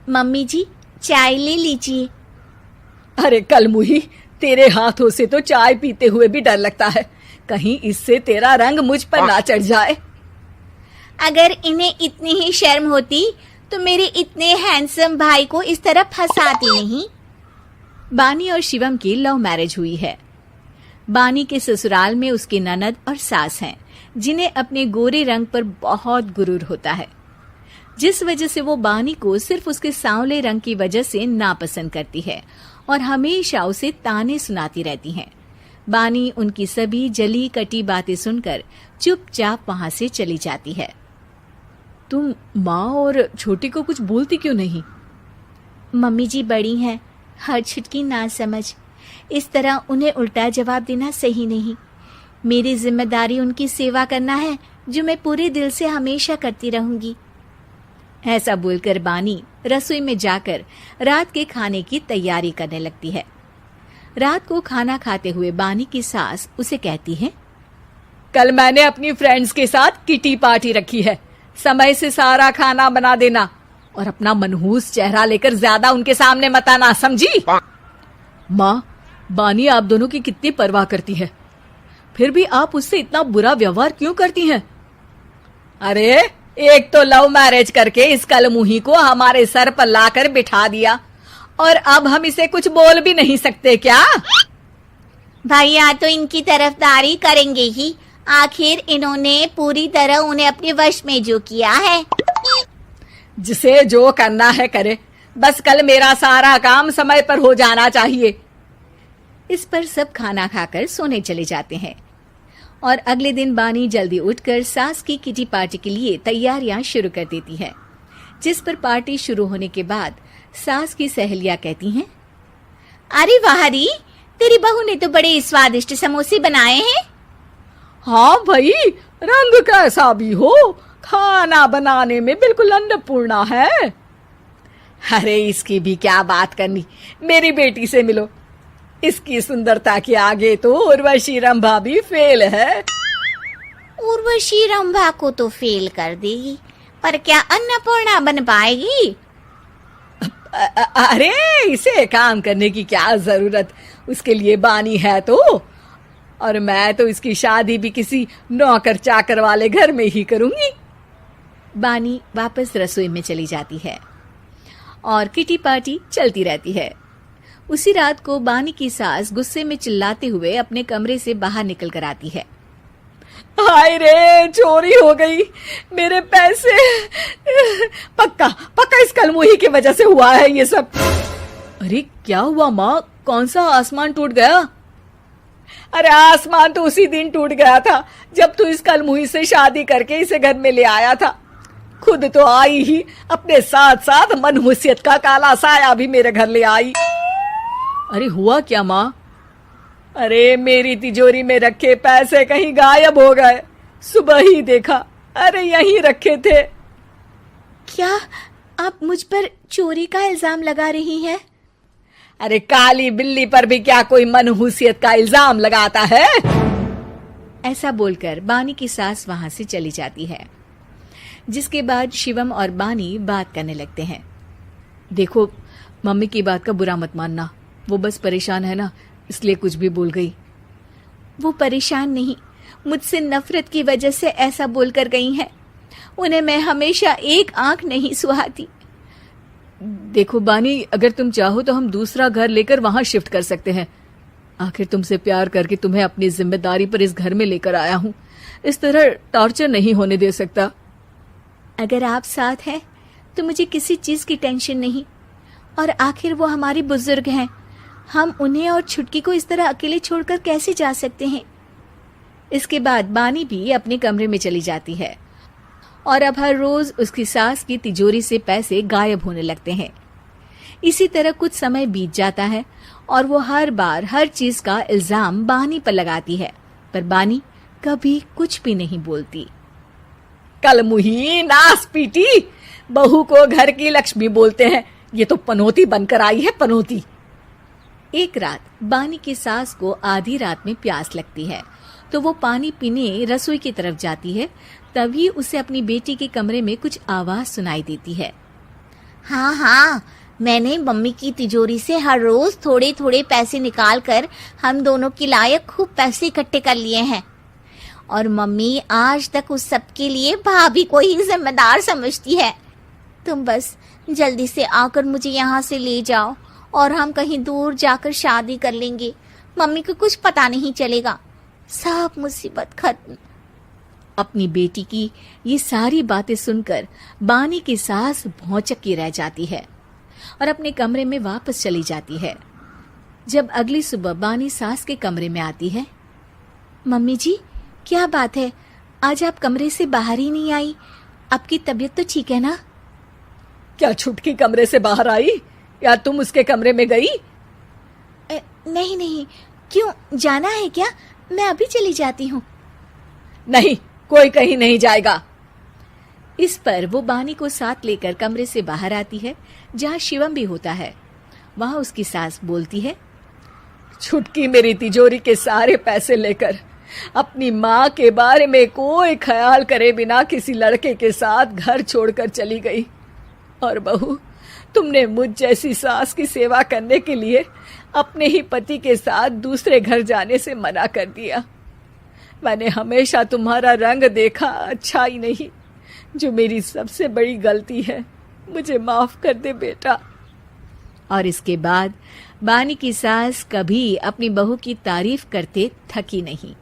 Mummy जी, चाय ले लीजिए। अरे कलमुही, तेरे हाथों से तो चाय पीते हुए भी डर लगता है, कहीं इससे तेरा रंग मुझ पर ना चढ़ जाए। अगर इन्हें इतनी ही शर्म होती तो मेरे इतने हैंडसम भाई को इस तरह फंसाती नहीं। बानी और शिवम की लव मैरिज हुई है। बानी के ससुराल में उसकी ननद और सास हैं, जिन्हें अपने गोरे रंग पर बहुत गुरूर होता है, जिस वजह से वो बानी को सिर्फ उसके सांवले रंग की वजह से नापसंद करती है और हमेशा उसे ताने सुनाती रहती हैं। बानी उनकी सभी जली कटी बातें सुनकर चुपचाप वहां से चली जाती है। तुम माँ और छोटी को कुछ बोलती क्यों नहीं? मम्मी जी बड़ी हैं, हर छुटकी ना समझ, इस तरह उन्हें उल्टा जवाब देना सही नहीं। मेरी जिम्मेदारी उनकी सेवा करना है, जो मैं पूरे दिल से हमेशा करती रहूंगी। ऐसा बोलकर बानी रसोई में जाकर रात के खाने की तैयारी करने लगती है। रात को खाना खाते हुए बानी की सास उसे कहती है, कल मैंने अपनी फ्रेंड्स के साथ किटी पार्टी रखी है, समय से सारा खाना बना देना और अपना मनहूस चेहरा लेकर ज्यादा उनके सामने मत आना, समझी? माँ, बानी आप दोनों की कितनी परवाह करती है, फिर भी आप उससे इतना बुरा व्यवहार क्यों करती हैं? अरे एक तो लव मैरिज करके इस कलमुही को हमारे सर पर लाकर बिठा दिया और अब हम इसे कुछ बोल भी नहीं सकते क्या? भैया तो इनकी तरफदारी करेंगे ही, आखिर इन्होंने पूरी तरह उन्हें अपने वश में जो किया है। जिसे जो करना है करे, बस कल मेरा सारा काम समय पर हो जाना चाहिए। इस पर सब खाना खाकर सोने चले जाते हैं और अगले दिन बानी जल्दी उठकर सास की किटी पार्टी के लिए तैयारियां शुरू कर देती है, जिस पर पार्टी शुरू होने के बाद सास की सहेलियां कहती हैं, अरे वाह री, तेरी बहू ने तो बड़े स्वादिष्ट समोसे बनाए हैं। हाँ भाई, रंग कैसा भी हो, खाना बनाने में बिल्कुल अन्नपूर्णा है। अरे इसकी भी क्या बात करनी, मेरी बेटी से मिलो, इसकी सुंदरता के आगे तो उर्वशी रंभा भी फेल है। उर्वशी रंभा को तो फेल कर देगी, पर क्या अन्नपूर्णा बन पाएगी? अरे इसे काम करने की क्या जरूरत, उसके लिए बानी है तो, और मैं तो इसकी शादी भी किसी नौकर चाकर वाले घर में ही करूंगी। बानी वापस रसोई में चली जाती है और किटी पार्टी चलती रहती है। उसी रात को बानी की सास गुस्से में चिल्लाते हुए अपने कमरे से बाहर निकल कर आती है। हाय रे, चोरी हो गई, मेरे पैसे, पक्का पक्का इस कलमुही की वजह से हुआ है ये सब। अरे क्या हुआ माँ, कौन सा आसमान टूट गया? अरे आसमान तो उसी दिन टूट गया था जब तू इस कलमुही से शादी करके इसे घर में ले आया था। खुद तो आई ही, अपने साथ साथ मनहूसियत का काला साया भी मेरे घर ले आई। अरे हुआ क्या माँ? अरे मेरी तिजोरी में रखे पैसे कहीं गायब हो गए, सुबह ही देखा, अरे यहीं रखे थे। क्या आप मुझ पर चोरी का इल्जाम लगा रही हैं? अरे काली बिल्ली पर भी क्या कोई मनहूसियत का इल्जाम लगाता है? ऐसा बोलकर बानी की सास वहां से चली जाती है, जिसके बाद शिवम और बानी बात करने लगते हैं। देखो, मम्मी की बात का बुरा मत मानना, वो बस परेशान है ना, इसलिए कुछ भी बोल गई। वो परेशान नहीं, मुझसे नफरत की वजह से ऐसा बोलकर गई हैं। उन्हें मैं हमेशा एक आंख नहीं सुहाती। देखो बानी, अगर तुम चाहो तो हम दूसरा घर लेकर वहां शिफ्ट कर सकते हैं। आखिर तुमसे प्यार करके तुम्हें अपनी जिम्मेदारी पर इस घर में लेकर आया हूं, इस तरह टॉर्चर नहीं होने दे सकता। अगर आप साथ हैं तो मुझे किसी चीज की टेंशन नहीं, और आखिर वो हमारी बुजुर्ग हैं, हम उन्हें और छुटकी को इस तरह अकेले छोड़कर कैसे जा सकते हैं? इसके बाद बानी भी अपने कमरे में चली जाती है और अब हर रोज उसकी सास की तिजोरी से पैसे गायब होने लगते हैं। इसी तरह कुछ समय बीत जाता है और वो हर बार हर चीज का इल्जाम बानी पर लगाती है, पर बानी कभी कुछ भी नहीं बोलती। कलमुही नास पीटी, बहू को घर की लक्ष्मी बोलते हैं, ये तो पनौती बनकर आई है, पनौती। एक रात बानी की सास को आधी रात में प्यास लगती है, तो वो पानी पीने रसोई की तरफ जाती है। तभी उसे अपनी बेटी के कमरे में कुछ आवाज सुनाई देती है। हाँ हाँ, मैंने मम्मी की तिजोरी से हर रोज थोड़े थोड़े पैसे निकाल कर हम दोनों के लायक खूब पैसे इकट्ठे कर लिए हैं। और मम्मी आज तक उस सब के लिए भाभी को ही जिम्मेदार समझती है। तुम बस जल्दी से आकर मुझे यहाँ से ले जाओ और हम कहीं दूर जाकर शादी कर लेंगे। मम्मी को कुछ पता नहीं चलेगा, सब मुसीबत खत्म। अपनी बेटी की ये सारी बातें सुनकर बानी की सास भौंचक्की रह जाती है और अपने कमरे में वापस चली जाती है। जब अगली सुबह बानी सास के कमरे में आती है, मम्मी जी, क्या बात है, आज आप कमरे से बाहर ही नहीं आई? आपकी तबीयत तो ठीक है ना? क्या छुटकी कमरे से बाहर आई या तुम उसके कमरे में गई? नहीं नहीं, क्यों, जाना है क्या? मैं अभी चली जाती हूँ। नहीं, कोई कहीं नहीं जाएगा। इस पर वो बानी को साथ लेकर कमरे से बाहर आती है, जहाँ शिवम भी होता है। वहां उसकी सास बोलती है, छुटकी मेरी तिजोरी के सारे पैसे लेकर अपनी माँ के बारे में कोई ख्याल करे बिना किसी लड़के के साथ घर छोड़कर चली गई। और बहू, तुमने मुझ जैसी सास की सेवा करने के लिए अपने ही पति के साथ दूसरे घर जाने से मना कर दिया। मैंने हमेशा तुम्हारा रंग देखा अच्छा ही नहीं, जो मेरी सबसे बड़ी गलती है। मुझे माफ कर दे बेटा। और इसके बाद बानी की सास कभी अपनी बहू की तारीफ करते थकी नहीं।